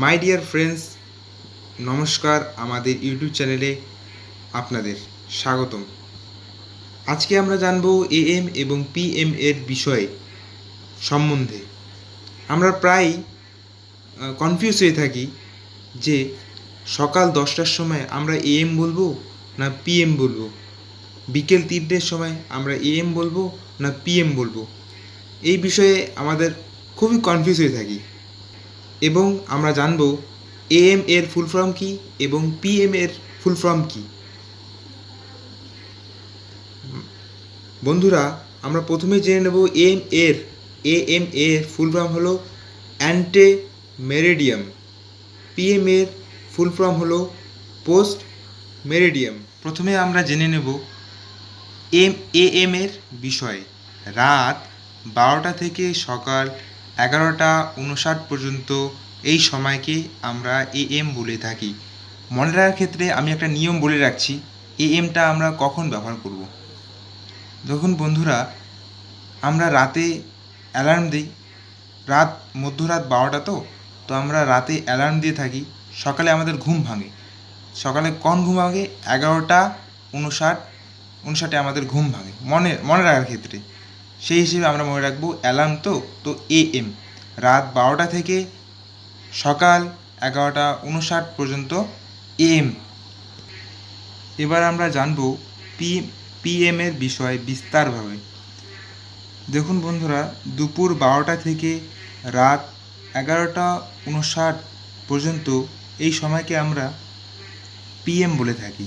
My dear friends, নমস্কার। আমাদের YouTube চ্যানেলে আপনাদের স্বাগতম। আজকে আমরা জানব এএম এবং পিএম এর বিষয়ে সম্বন্ধে। আমরা প্রায় কনফিউজ হয়ে থাকি যে সকাল 10টার সময় আমরা এএম বলবো না পিএম বলবো, বিকেল 3টের সময় আমরা এএম বলবো না পিএম বলবো। এই বিষয়ে আমাদের খুবই কনফিউজ হয়ে থাকি এবং আমরা জানব এএম এর ফুল ফর্ম কী এবং পিএম এর ফুল ফর্ম কী। বন্ধুরা, আমরা প্রথমে জেনে নেব এএম এর ফুল ফর্ম হলো অ্যান্টে মেরিডিয়াম, পিএম এর ফুল ফর্ম হলো পোস্ট মেরিডিয়াম। প্রথমে আমরা জেনে নেব এএম এর বিষয়ে। রাত 12টা থেকে সকাল 11টা 59 পর্যন্ত এই সময়কে আমরা এএম বলে থাকি। মনে রাখার ক্ষেত্রে আমি একটা নিয়ম বলে রাখছি, এএমটা আমরা কখন ব্যবহার করব। যখন বন্ধুরা আমরা রাতে অ্যালার্ম দিই, মধ্যরাত 12টা তো আমরা রাতে অ্যালার্ম দিয়ে থাকি, সকালে আমাদের ঘুম ভাঙে। সকালে কখন ঘুম ভাঙে? 11টা 59 আমাদের ঘুম ভাঙে মনে রাখার ক্ষেত্রে। সেই হিসেবে আমরা মনে রাখবো অ্যালার্ম তো এএম রাত 12টা থেকে সকাল 11টা 59 পর্যন্ত এএম। এবার আমরা জানবো পিএম এর বিষয়ে বিস্তারভাবে। দেখুন বন্ধুরা, দুপুর 12টা থেকে রাত 11টা 59 পর্যন্ত এই সময়কে আমরা পিএম বলে থাকি।